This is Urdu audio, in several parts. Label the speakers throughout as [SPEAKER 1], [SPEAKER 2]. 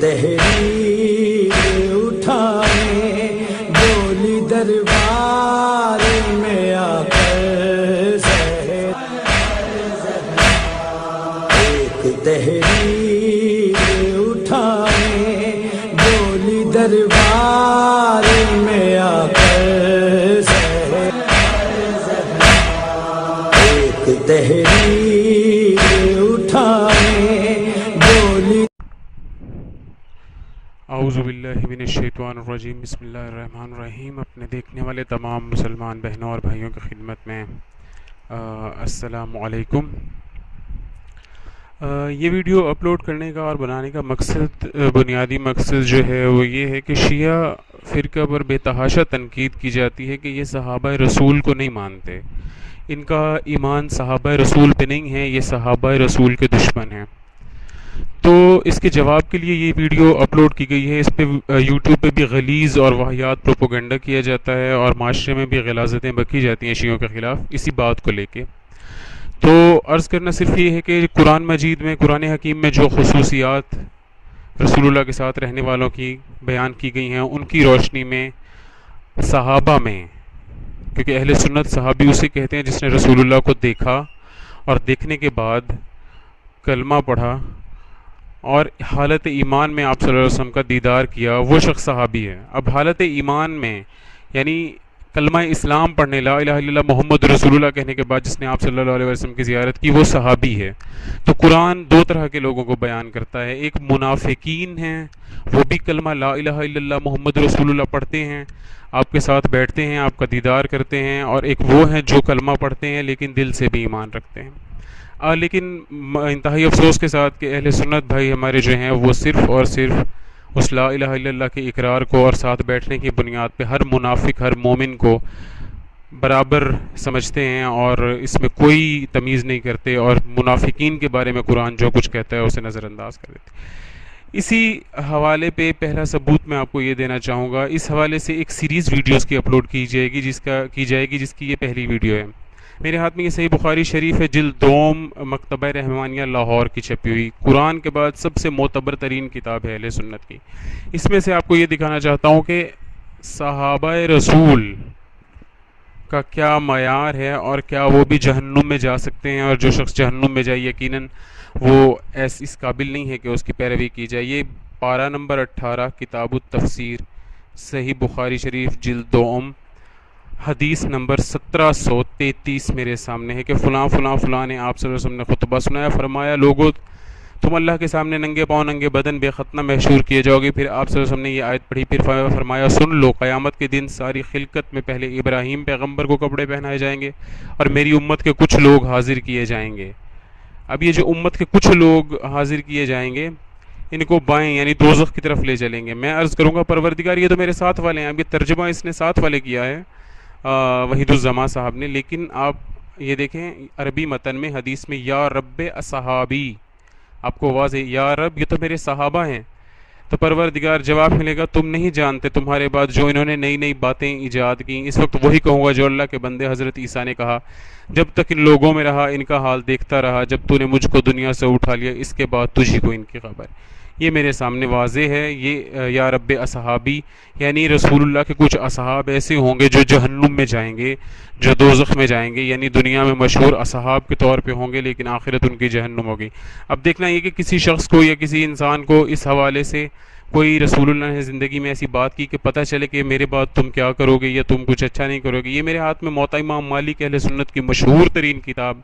[SPEAKER 1] تحریر اٹھائے بولی دربار میں آ کر ایک تحریر اٹھائے بولی دربار میں آ کر ایک تحریر اٹھائے بولی
[SPEAKER 2] اعوذ باللہ من الشیطان الرجیم بسم اللہ الرحمن الرحیم۔ اپنے دیکھنے والے تمام مسلمان بہنوں اور بھائیوں کی خدمت میں السلام علیکم۔ یہ ویڈیو اپلوڈ کرنے کا اور بنانے کا مقصد، بنیادی مقصد جو ہے وہ یہ ہے کہ شیعہ فرقہ پر بے تحاشا تنقید کی جاتی ہے کہ یہ صحابہ رسول کو نہیں مانتے، ان کا ایمان صحابہ رسول پہ نہیں ہے، یہ صحابہ رسول کے دشمن ہیں۔ تو اس کے جواب کے لیے یہ ویڈیو اپلوڈ کی گئی ہے۔ اس پہ یوٹیوب پہ بھی غلیظ اور واہیات پروپوگنڈا کیا جاتا ہے اور معاشرے میں بھی غلاظتیں بکی جاتی ہیں شیعوں کے خلاف اسی بات کو لے کے۔ تو عرض کرنا صرف یہ ہے کہ قرآن مجید میں، قرآن حکیم میں جو خصوصیات رسول اللہ کے ساتھ رہنے والوں کی بیان کی گئی ہیں، ان کی روشنی میں صحابہ میں، کیونکہ اہل سنت صحابی اسے کہتے ہیں جس نے رسول اللہ کو دیکھا اور دیکھنے کے بعد کلمہ پڑھا اور حالت ایمان میں آپ صلی اللہ علیہ وسلم کا دیدار کیا، وہ شخص صحابی ہے۔ اب حالت ایمان میں یعنی کلمہ اسلام پڑھنے، لا الہ الا اللہ محمد رسول اللہ کہنے کے بعد جس نے آپ صلی اللہ علیہ وسلم کی زیارت کی، وہ صحابی ہے۔ تو قرآن دو طرح کے لوگوں کو بیان کرتا ہے، ایک منافقین ہیں، وہ بھی کلمہ لا الہ الا اللہ محمد رسول اللہ پڑھتے ہیں، آپ کے ساتھ بیٹھتے ہیں، آپ کا دیدار کرتے ہیں، اور ایک وہ ہیں جو کلمہ پڑھتے ہیں لیکن دل سے بھی ایمان رکھتے ہیں۔ لیکن انتہائی افسوس کے ساتھ کہ اہل سنت بھائی ہمارے جو ہیں وہ صرف اور صرف اس لا الہ الا اللہ کے اقرار کو اور ساتھ بیٹھنے کی بنیاد پہ ہر منافق، ہر مومن کو برابر سمجھتے ہیں اور اس میں کوئی تمیز نہیں کرتے، اور منافقین کے بارے میں قرآن جو کچھ کہتا ہے اسے نظر انداز کر دیتے ہیں۔ اسی حوالے پہ پہلا ثبوت میں آپ کو یہ دینا چاہوں گا، اس حوالے سے ایک سیریز ویڈیوز کی اپلوڈ کی جائے گی جس کی یہ پہلی ویڈیو ہے۔ میرے ہاتھ میں یہ صحیح بخاری شریف ہے، جلد دوم، مکتبہ رحمانیہ لاہور کی چھپی ہوئی، قرآن کے بعد سب سے معتبر ترین کتاب ہے اہل سنت کی۔ اس میں سے آپ کو یہ دکھانا چاہتا ہوں کہ صحابہ رسول کا کیا معیار ہے اور کیا وہ بھی جہنم میں جا سکتے ہیں، اور جو شخص جہنم میں جائے یقیناً وہ اس قابل نہیں ہے کہ اس کی پیروی کی جائے۔ یہ پارہ نمبر 18 کتاب التفسیر، صحیح بخاری شریف جلد دوم، حدیث نمبر 1733 میرے سامنے ہے کہ فلاں فلاں فلاں نے آپ صلی اللہ علیہ وسلم نے خطبہ سنایا، فرمایا لوگو تم اللہ کے سامنے ننگے پاؤں ننگے بدن بے ختنہ محشور کیے جاؤ گے۔ پھر آپ صلی اللہ علیہ وسلم نے یہ آیت پڑھی، پھر فرمایا سن لو، قیامت کے دن ساری خلقت میں پہلے ابراہیم پیغمبر کو کپڑے پہنائے جائیں گے اور میری امت کے کچھ لوگ حاضر کیے جائیں گے۔ اب یہ جو امت کے کچھ لوگ حاضر کیے جائیں گے، ان کو بائیں یعنی دوزخ کی طرف لے چلیں گے۔ میں عرض کروں گا پروردگار یہ تو میرے ساتھ والے ہیں، اب یہ ترجمہ اس نے ساتھ والے کیا ہے وحید الزماں صاحب نے، لیکن آپ یہ دیکھیں عربی متن میں حدیث میں یا رب اصحابی، آپ کو واضح یا رب یہ تو میرے صحابہ ہیں۔ تو پروردگار جواب ملے گا تم نہیں جانتے، تمہارے بعد جو انہوں نے نئی نئی باتیں ایجاد کی، اس وقت وہی کہوں گا جو اللہ کے بندے حضرت عیسیٰ نے کہا، جب تک ان لوگوں میں رہا ان کا حال دیکھتا رہا، جب تو نے مجھ کو دنیا سے اٹھا لیا اس کے بعد تجھی کو ان کی خبر۔ یہ میرے سامنے واضح ہے، یہ یا رب اصحابی یعنی رسول اللہ کے کچھ اصحاب ایسے ہوں گے جو جہنم میں جائیں گے، جو دوزخ میں جائیں گے، یعنی دنیا میں مشہور اصحاب کے طور پہ ہوں گے لیکن آخرت ان کی جہنم ہوگی۔ اب دیکھنا یہ کہ کسی شخص کو یا کسی انسان کو اس حوالے سے کوئی رسول اللہ نے زندگی میں ایسی بات کی کہ پتہ چلے کہ میرے بعد تم کیا کرو گے یا تم کچھ اچھا نہیں کرو گے۔ یہ میرے ہاتھ میں موطا امام مالک اہل سنت کی مشہور ترین کتاب،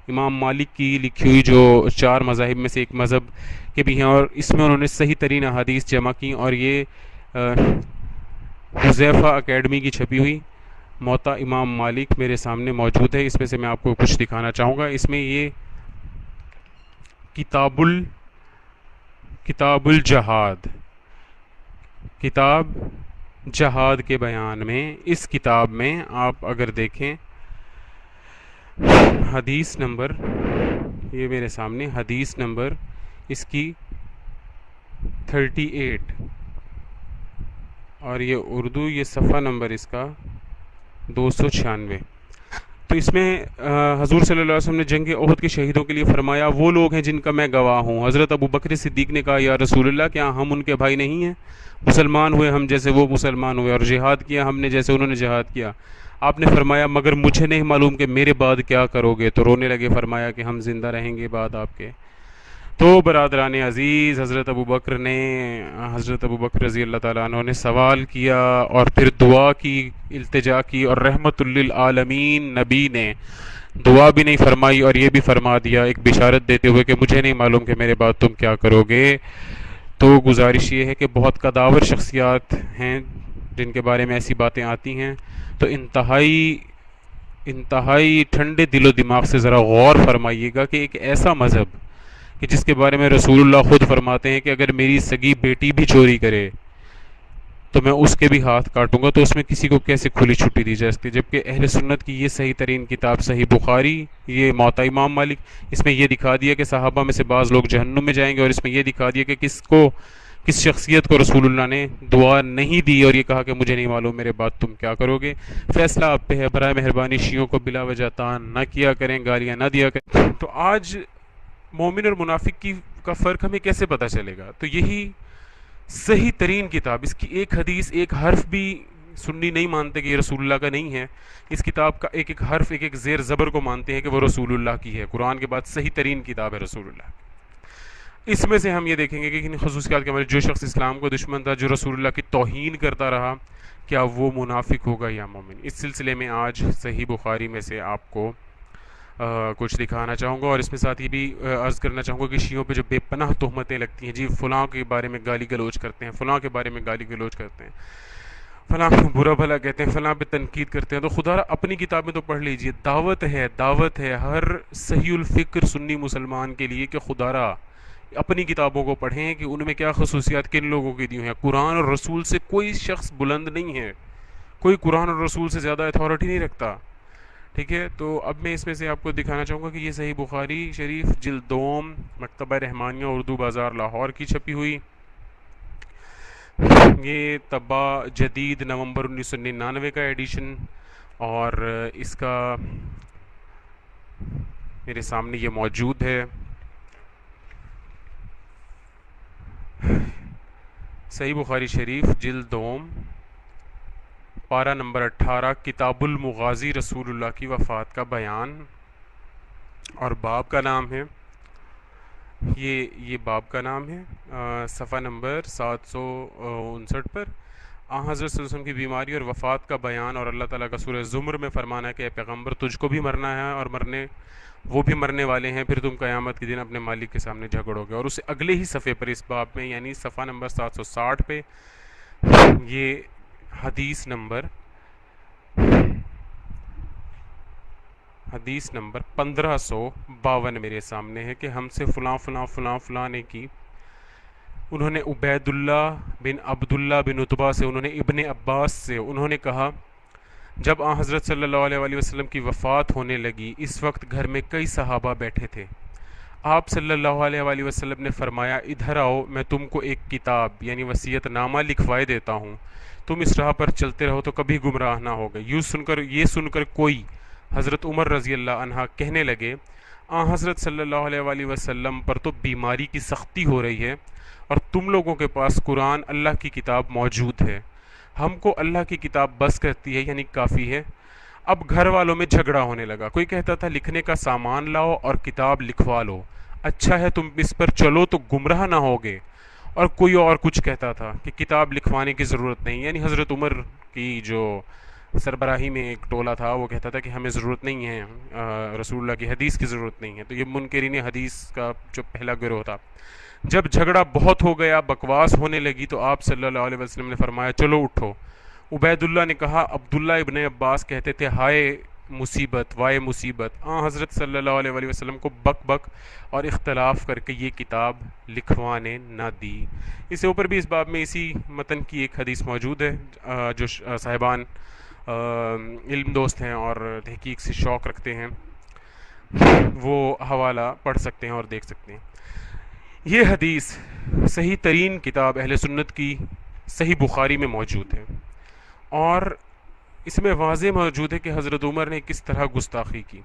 [SPEAKER 2] امام مالک کی لکھی ہوئی، جو 4 مذاہب میں سے ایک مذہب کے بھی ہیں، اور اس میں انہوں نے صحیح ترین احادیث جمع کی، اور یہ حذیفہ اکیڈمی کی چھپی ہوئی موطا امام مالک میرے سامنے موجود ہے۔ اس میں سے میں آپ کو کچھ دکھانا چاہوں گا۔ اس میں یہ کتاب الجہاد، کتاب جہاد کے بیان میں، اس کتاب میں آپ اگر دیکھیں حدیث نمبر، یہ میرے سامنے حدیث نمبر اس کی 38، اور یہ اردو، یہ صفحہ نمبر اس کا 296۔ تو اس میں حضور صلی اللہ علیہ وسلم نے جنگ احد کے شہیدوں کے لیے فرمایا وہ لوگ ہیں جن کا میں گواہ ہوں. حضرت ابو بکر صدیق نے کہا یا رسول اللہ کیا ہم ان کے بھائی نہیں ہیں؟ مسلمان ہوئے ہم جیسے وہ مسلمان ہوئے, اور جہاد کیا ہم نے جیسے انہوں نے جہاد کیا. آپ نے فرمایا مگر مجھے نہیں معلوم کہ میرے بعد کیا کرو گے. تو رونے لگے, فرمایا کہ ہم زندہ رہیں گے بعد آپ کے. تو برادران عزیز, حضرت ابو بکر رضی اللہ تعالیٰ عنہ نے سوال کیا اور پھر دعا کی, التجا کی, اور رحمت للعالمین نبی نے دعا بھی نہیں فرمائی اور یہ بھی فرما دیا ایک بشارت دیتے ہوئے کہ مجھے نہیں معلوم کہ میرے بعد تم کیا کرو گے. تو گزارش یہ ہے کہ بہت قداور شخصیات ہیں جن کے بارے میں ایسی باتیں آتی ہیں, تو انتہائی ٹھنڈے دل و دماغ سے ذرا غور فرمائیے گا کہ ایک ایسا مذہب کہ جس کے بارے میں رسول اللہ خود فرماتے ہیں کہ اگر میری سگی بیٹی بھی چوری کرے تو میں اس کے بھی ہاتھ کاٹوں گا, تو اس میں کسی کو کیسے کھلی چھٹی دی جا سکتی. جبکہ اہل سنت کی یہ صحیح ترین کتاب صحیح بخاری, یہ موطا امام مالک, اس میں یہ دکھا دیا کہ صحابہ میں سے بعض لوگ جہنم میں جائیں گے, اور اس میں یہ دکھا دیا کہ کس شخصیت کو رسول اللہ نے دعا نہیں دی اور یہ کہا کہ مجھے نہیں معلوم میرے بعد تم کیا کرو گے. فیصلہ آپ پہ ہے, برائے مہربانی شیعوں کو بلا وجہ تان نہ کیا کریں, گالیاں نہ دیا کریں. تو آج مومن اور منافق کا فرق ہمیں کیسے پتہ چلے گا؟ تو یہی صحیح ترین کتاب, اس کی ایک حدیث ایک حرف بھی سنی نہیں مانتے کہ یہ رسول اللہ کا نہیں ہے. اس کتاب کا ایک ایک حرف ایک ایک زیر زبر کو مانتے ہیں کہ وہ رسول اللہ کی ہے. قرآن کے بعد صحیح ترین کتاب ہے رسول اللہ. اس میں سے ہم یہ دیکھیں گے کہ ان خصوصیات کے ہمارے جو شخص اسلام کو دشمن تھا, جو رسول اللہ کی توہین کرتا رہا, کیا وہ منافق ہوگا یا مومن؟ اس سلسلے میں آج صحیح بخاری میں سے آپ کو کچھ دکھانا چاہوں گا, اور اس میں ساتھ ہی بھی عرض کرنا چاہوں گا کہ شیعوں پہ جو بے پناہ تہمتیں لگتی ہیں, جی فلاں کے بارے میں گالی گلوچ کرتے ہیں, فلاں کے بارے میں گالی گلوچ کرتے ہیں, فلاں برا بھلا کہتے ہیں, فلاں پہ تنقید کرتے ہیں, تو خدا را اپنی کتابیں تو پڑھ لیجئے. دعوت ہے ہر صحیح الفکر سنی مسلمان کے لیے کہ خدا را اپنی کتابوں کو پڑھیں کہ ان میں کیا خصوصیات کن لوگوں کی دی ہوئی ہیں. قرآن اور رسول سے کوئی شخص بلند نہیں ہے, کوئی قرآن اور رسول سے زیادہ اتھارٹی نہیں رکھتا. ٹھیک ہے, تو اب میں اس میں سے آپ کو دکھانا چاہوں گا کہ یہ صحیح بخاری شریف جلد دوم, مکتبہ رحمانیہ, اردو بازار لاہور کی چھپی ہوئی. یہ طبع جدید نومبر 1999 کا ایڈیشن, اور اس کا میرے سامنے یہ موجود ہے. صحیح بخاری شریف جلد دوم, پارہ نمبر 18, کتاب المغازی, رسول اللہ کی وفات کا بیان, اور باب کا نام ہے یہ باب کا نام ہے صفحہ نمبر 759 پر. حضرت صلی اللہ علیہ وسلم کی بیماری اور وفات کا بیان, اور اللہ تعالیٰ کا سورہ زمر میں فرمانا ہے کہ اے پیغمبر تجھ کو بھی مرنا ہے اور وہ بھی مرنے والے ہیں, پھر تم قیامت کے دن اپنے مالک کے سامنے جھگڑو گے. اور اسے اگلے ہی صفحے پر اس باب میں یعنی صفحہ نمبر 760 پہ یہ حدیث نمبر 1552 میرے سامنے ہے کہ ہم سے فلاں نے کی. انہوں نے عبید اللہ بن عبداللہ بن عتبہ سے, انہوں نے ابن عباس سے, انہوں نے کہا جب حضرت صلی اللہ علیہ وسلم کی وفات ہونے لگی اس وقت گھر میں کئی صحابہ بیٹھے تھے. آپ صلی اللہ علیہ وسلم نے فرمایا ادھر آؤ, میں تم کو ایک کتاب یعنی وصیت نامہ لکھوائے دیتا ہوں, تم اس راہ پر چلتے رہو تو کبھی گمراہ نہ ہوگے. یہ سن کر کوئی حضرت عمر رضی اللہ عنہ کہنے لگے حضرت صلی اللہ علیہ وسلم پر تو بیماری کی سختی ہو رہی ہے اور تم لوگوں کے پاس قرآن اللہ کی کتاب موجود ہے, ہم کو اللہ کی کتاب بس کرتی ہے یعنی کافی ہے. اب گھر والوں میں جھگڑا ہونے لگا, کوئی کہتا تھا لکھنے کا سامان لاؤ اور کتاب لکھوا لو, اچھا ہے تم اس پر چلو تو گمراہ نہ ہوگے, اور کوئی اور کچھ کہتا تھا کہ کتاب لکھوانے کی ضرورت نہیں. یعنی حضرت عمر کی جو سربراہی میں ایک ٹولہ تھا وہ کہتا تھا کہ ہمیں ضرورت نہیں ہے, رسول اللہ کی حدیث کی ضرورت نہیں ہے. تو یہ منکرین حدیث کا جو پہلا گروہ تھا. جب جھگڑا بہت ہو گیا, بکواس ہونے لگی, تو آپ صلی اللہ علیہ وسلم نے فرمایا چلو اٹھو. عبید اللہ نے کہا عبداللہ ابن عباس کہتے تھے ہائے مصیبت وائے مصیبت. حضرت صلی اللہ علیہ وسلم کو بک اور اختلاف کر کے یہ کتاب لکھوانے نہ دی. اس سے اوپر بھی اس باب میں اسی متن کی ایک حدیث موجود ہے, جو صاحبان علم دوست ہیں اور تحقیق سے شوق رکھتے ہیں وہ حوالہ پڑھ سکتے ہیں اور دیکھ سکتے ہیں. یہ حدیث صحیح ترین کتاب اہل سنت کی صحیح بخاری میں موجود ہے, اور اس میں واضح موجود ہے کہ حضرت عمر نے کس طرح گستاخی کی.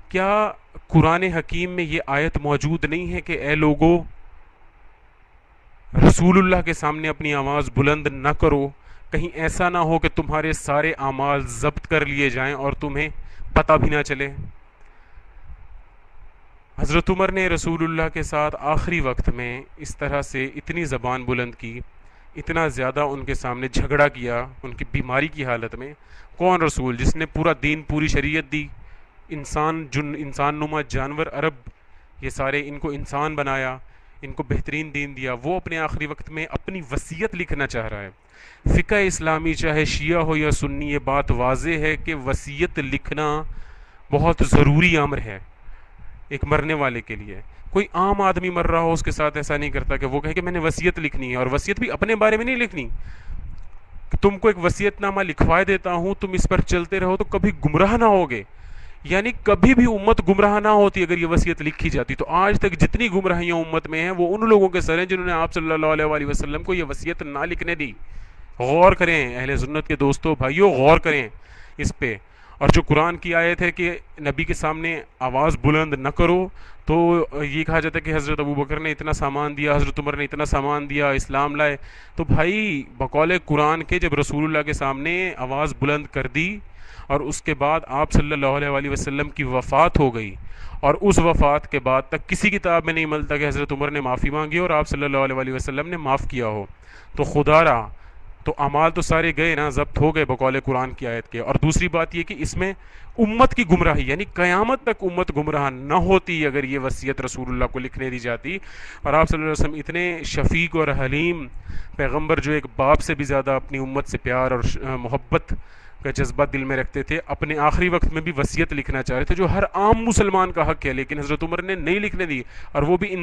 [SPEAKER 2] کیا قرآن حکیم میں یہ آیت موجود نہیں ہے کہ اے لوگو رسول اللہ کے سامنے اپنی آواز بلند نہ کرو, کہیں ایسا نہ ہو کہ تمہارے سارے اعمال ضبط کر لیے جائیں اور تمہیں پتہ بھی نہ چلے. حضرت عمر نے رسول اللہ کے ساتھ آخری وقت میں اس طرح سے اتنی زبان بلند کی, اتنا زیادہ ان کے سامنے جھگڑا کیا ان کی بیماری کی حالت میں. کون رسول جس نے پورا دین پوری شریعت دی, انسان نما جانور عرب یہ سارے ان کو انسان بنایا, ان کو بہترین دین دیا, وہ اپنے آخری وقت میں اپنی وصیت لکھنا چاہ رہا ہے. فقہ اسلامی چاہے شیعہ ہو یا سنی یہ بات واضح ہے کہ وصیت لکھنا بہت ضروری امر ہے ایک مرنے والے کے لیے. کوئی عام آدمی مر رہا ہو اس کے ساتھ ایسا نہیں کرتا کہ وہ کہے کہ میں نے وصیت لکھنی ہے, اور وصیت بھی اپنے بارے میں نہیں لکھنی کہ تم کو ایک وصیت نامہ لکھوائے دیتا ہوں تم اس پر چلتے رہو تو کبھی گمراہ نہ ہوگے. یعنی کبھی بھی امت گمراہ نہ ہوتی اگر یہ وصیت لکھی جاتی. تو آج تک جتنی گمراہیاں امت میں ہیں وہ ان لوگوں کے سر ہیں جنہوں نے آپ صلی اللہ علیہ وآلہ وسلم کو یہ وصیت نہ لکھنے دی. غور کریں اہل سنت کے دوستو بھائیو, غور کریں اس پہ. اور جو قرآن کی آیت ہے کہ نبی کے سامنے آواز بلند نہ کرو, تو یہ کہا جاتا ہے کہ حضرت ابوبکر نے اتنا سامان دیا, حضرت عمر نے اتنا سامان دیا, اسلام لائے. تو بھائی بقول قرآن کے جب رسول اللہ کے سامنے آواز بلند کر دی اور اس کے بعد آپ صلی اللہ علیہ وآلہ وسلم کی وفات ہو گئی, اور اس وفات کے بعد تک کسی کتاب میں نہیں ملتا کہ حضرت عمر نے معافی مانگی اور آپ صلی اللہ علیہ وآلہ وسلم نے معاف کیا ہو. تو خدا را تو اعمال تو سارے گئے نا, ضبط ہو گئے بقول قرآن کی آیت کے. اور دوسری بات یہ کہ اس میں امت کی گمراہی, یعنی قیامت تک امت گمراہ نہ ہوتی اگر یہ وصیت رسول اللہ کو لکھنے دی جاتی. اور آپ صلی اللہ علیہ وسلم اتنے شفیق اور حلیم پیغمبر جو ایک باپ سے بھی زیادہ اپنی امت سے پیار اور محبت کا جذبہ دل میں رکھتے تھے, اپنے آخری وقت میں بھی وصیت لکھنا چاہ رہے تھے جو ہر عام مسلمان کا حق ہے, لیکن حضرت عمر نے نہیں لکھنے دی, اور وہ بھی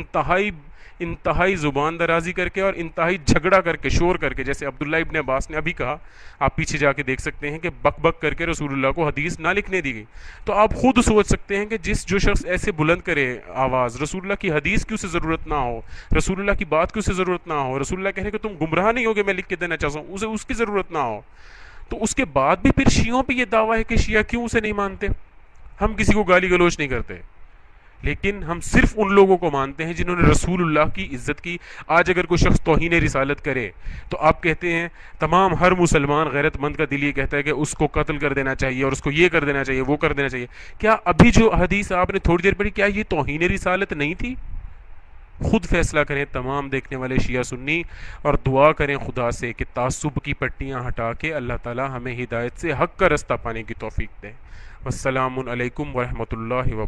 [SPEAKER 2] انتہائی زبان درازی کر کے اور انتہائی جھگڑا کر کے, شور کر کے. جیسے عبداللہ ابن عباس نے ابھی کہا, آپ پیچھے جا کے دیکھ سکتے ہیں کہ بک بک کر کے رسول اللہ کو حدیث نہ لکھنے دی گئی. تو آپ خود سوچ سکتے ہیں کہ جو شخص ایسے بلند کرے آواز, رسول اللہ کی حدیث کی اسے ضرورت نہ ہو, رسول اللہ کی بات کی اسے ضرورت نہ ہو, رسول اللہ کہنے کہ تم گمراہ نہیں ہوگے میں لکھ کے دینا چاہتا ہوں, اسے اس کی ضرورت نہ ہو, تو اس کے بعد بھی پھر شیعوں پہ یہ دعویٰ ہے کہ شیعہ کیوں اسے نہیں مانتے. ہم کسی کو گالی گلوچ نہیں کرتے, لیکن ہم صرف ان لوگوں کو مانتے ہیں جنہوں نے رسول اللہ کی عزت کی. آج اگر کوئی شخص توہین رسالت کرے تو آپ کہتے ہیں تمام ہر مسلمان غیرت مند کا دل یہ کہتا ہے کہ اس کو قتل کر دینا چاہیے اور اس کو یہ کر دینا چاہیے وہ کر دینا چاہیے. کیا ابھی جو حدیث آپ نے تھوڑی دیر پڑھی کیا یہ توہین رسالت نہیں تھی؟ خود فیصلہ کریں تمام دیکھنے والے شیعہ سنی, اور دعا کریں خدا سے کہ تعصب کی پٹیاں ہٹا کے اللہ تعالی ہمیں ہدایت سے حق کا رستہ پانے کی توفیق دے. والسلام علیکم ورحمۃ اللہ وبرکاتہ.